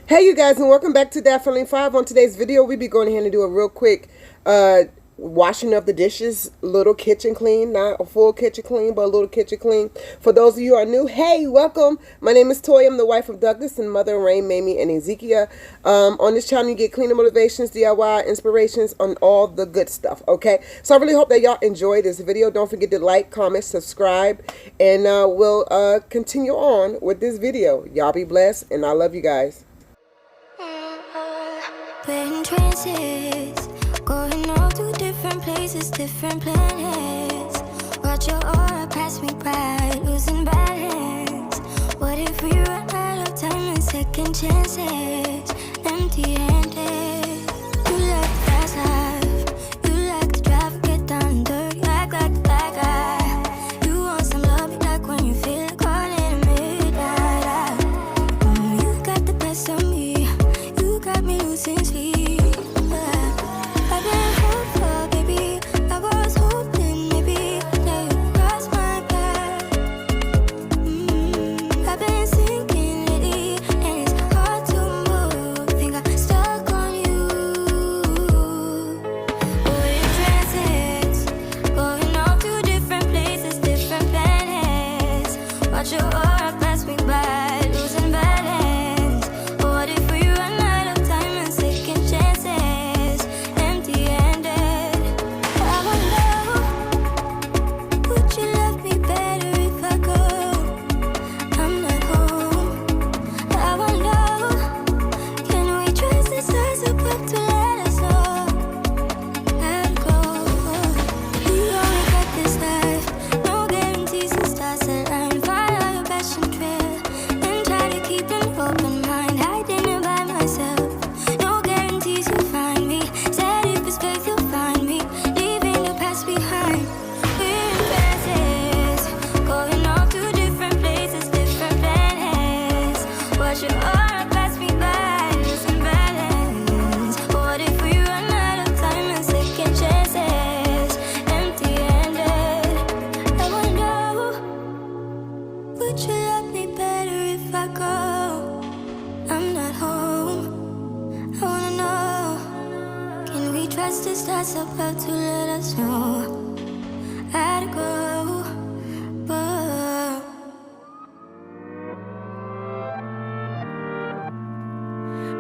Hey you guys, and welcome back to DAT Family 5. On today's video, we'll be going ahead and do a real quick washing of the dishes, little kitchen clean, not a full kitchen clean, but a little kitchen clean. For those of you who are new, hey, welcome. My name is Toya. I'm the wife of Douglas and mother of Rayne, Mamie, and Ezekia. On this channel, you get cleaning motivations, DIY, inspirations, on all the good stuff, okay? So I really hope that y'all enjoy this video. Don't forget to like, comment, subscribe, and we'll continue on with this video. Y'all be blessed, and I love you guys. We're in trances, going all to different places, different planets. Watch your aura pass me by, losing balance. What if we run out of time and second chances? Empty-handed. You like fast life, you like to drive, get down and dirty, act like a bad guy. You want some love, you like when you feel caught in the midnight. You got the best of me, you got me losing sleep.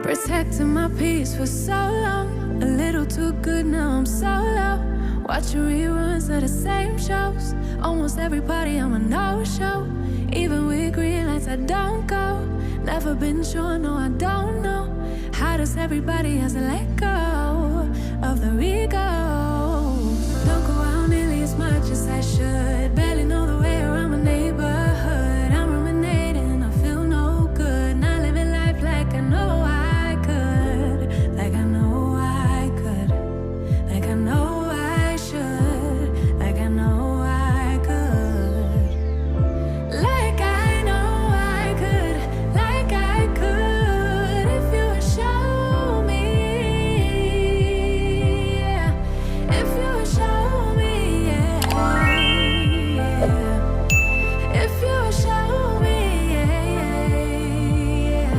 Protecting my peace for so long, a little too good, now I'm solo. Watching reruns of the same shows, almost every party I'm a no-show. Even with green lights I don't go, never been sure, no I don't know. How does everybody has to let go of the ego? Don't go out nearly as much as I should, barely know the way around my neighborhood. I'm ruminating, I feel no good, not living life like I know I could, like I know I could, like I know I should, like I know I could, like I know I could, like I could, if you would show me, yeah. If you would show me, yeah, yeah. If you would show me, yeah, yeah.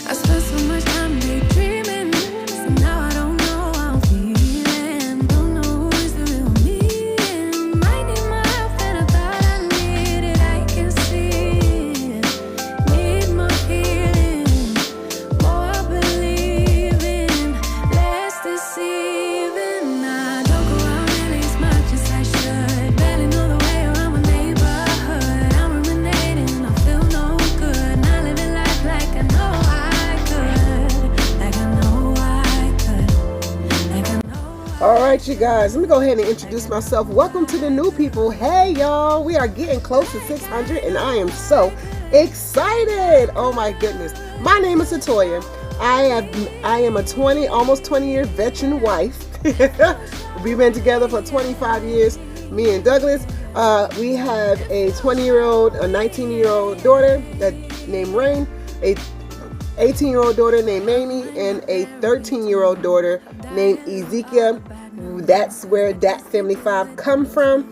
I spent so much time daydreaming, so now I don't know how I'm feeling. Don't know who is the real me. Might need my help and I thought I needed. I can see it. Need more healing, more believing, less deceiving. I don't go out nearly as much as I should, barely know the way around my neighborhood. I'm ruminating, I feel no good, not living life like I know I could, like I know I could, like I know. All right, you guys, let me go ahead and introduce myself. Welcome to the new people. Hey, y'all, we are getting close to 600, and I am so excited. Oh my goodness. My name is Atoya. I am a almost 20-year veteran wife. We've been together for 25 years, me and Douglas. We have a 20-year-old, a 19-year-old daughter named Rayne, a 18-year-old daughter named Mamie, and a 13-year-old daughter named Ezekia. That's where DAT Family 5 come from.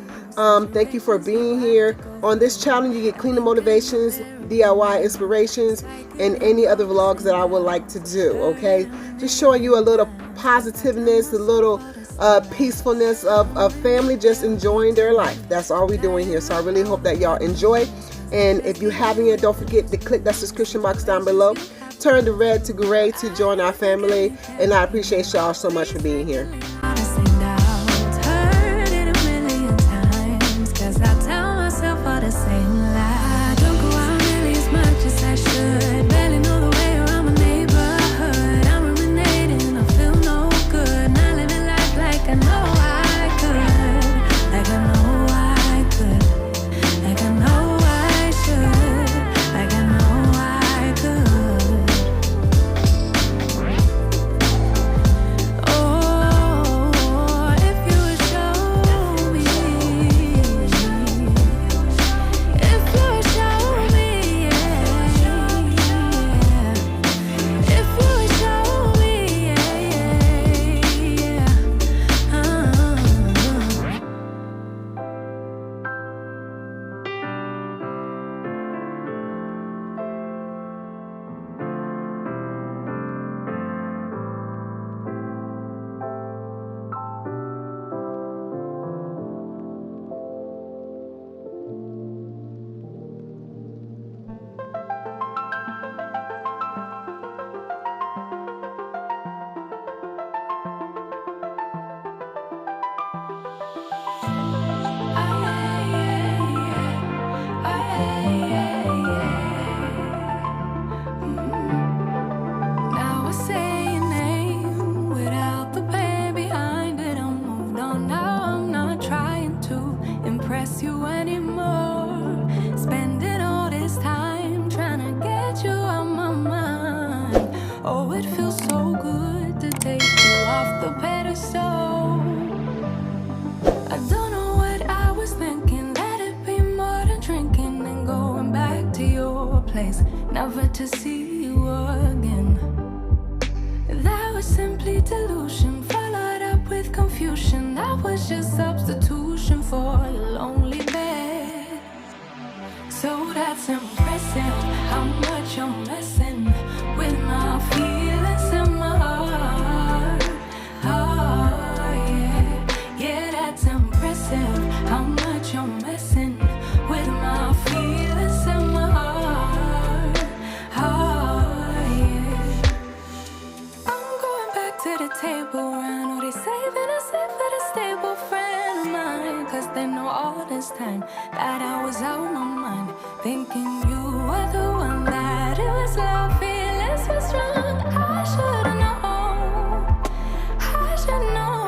Thank you for being here. On this channel, you get cleaning motivations, DIY inspirations and any other vlogs that I would like to do, okay? Just showing you a little positiveness, a little peacefulness of family just enjoying their life. That's all we're doing here. So I really hope that y'all enjoy. And if you haven't yet, don't forget to click that subscription box down below. Turn the red to gray to join our family. And I appreciate y'all so much for being here. Never to see you again. That was simply delusion, followed up with confusion. That was just substitution for your lonely bed. So that's impressive, how much you're messing with my feelings in my heart. Oh yeah, yeah, that's impressive, how much you're messing with my feelings in my heart. They know all this time that I was out my mind, thinking you were the one, that it was love, feelings were strong. I should've known, I should know.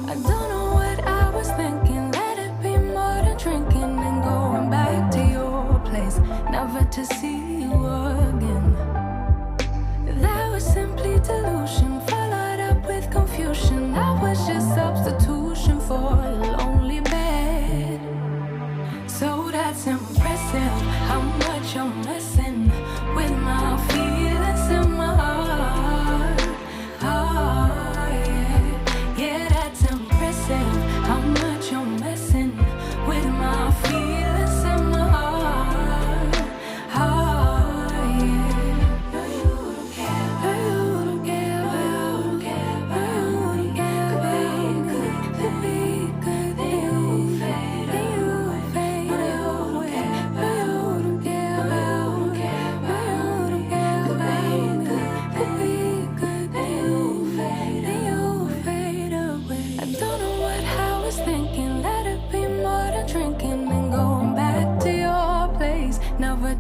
I don't know what I was thinking, let it be more than drinking and going back to your place, never to see you again. That was simply delusion, followed up with confusion. That was just substitution for a lonely bed. So that's impressive, how much you're messing with my feelings in my heart. Oh yeah, yeah, that's impressive, how much you're messing with my feelings in my heart. Oh yeah, no you don't care, no you don't care, no you don't care, no you don't care, baby.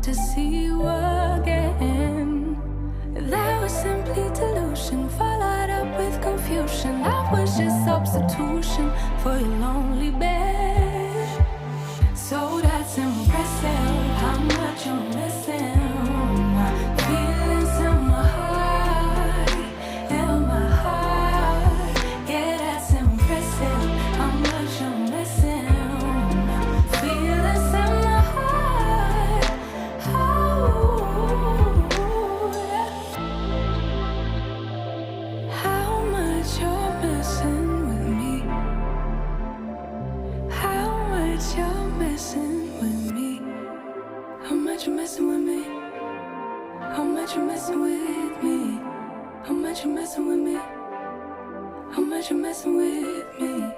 To see you again. That was simply delusion, followed up with confusion. That was just substitution for your lonely bed. So that's impressive, how much you're missing. Feelings in my heart, in my heart. Yeah, that's impressive, how much you're missing. Feelings in my heart. How much you're messing with me. How much you messing with me? How much you messing with me? How much you messing with me?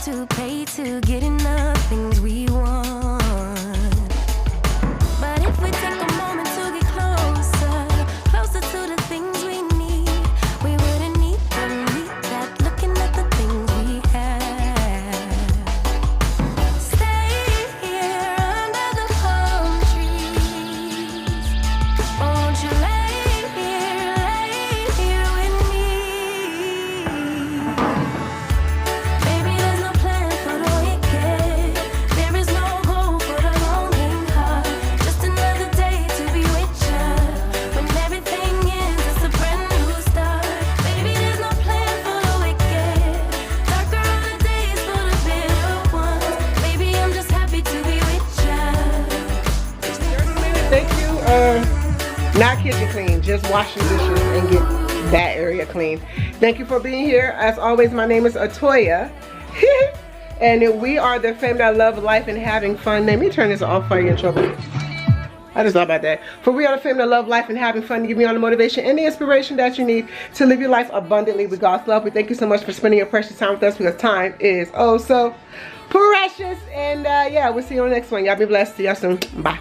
To pay to get enough things we want. But if we take a moment to get closer to the things we need, we wouldn't need them, need that, looking at the things we have. Stay here under the palm trees. Won't you lay here with me? Baby, there's no plan for the wicked. There is no hope for the longing heart. Just another day to be with ya. When everything ends, it's a brand new start. Baby, there's no plan for the wicked. Darker are the days for the bitter ones. Baby, I'm just happy to be with ya. Thank you. Not kitchen clean, just washing dishes and get that area clean. Thank you for being here. As always, my name is Atoya. And we are the family that love life and having fun. Let me turn this off before I get in trouble. I just thought about that. For we are the family that love life and having fun to give you all the motivation and the inspiration that you need to live your life abundantly with God's love. We thank you so much for spending your precious time with us, because time is oh so precious. And yeah, we'll see you on the next one. Y'all be blessed. See y'all soon. Bye.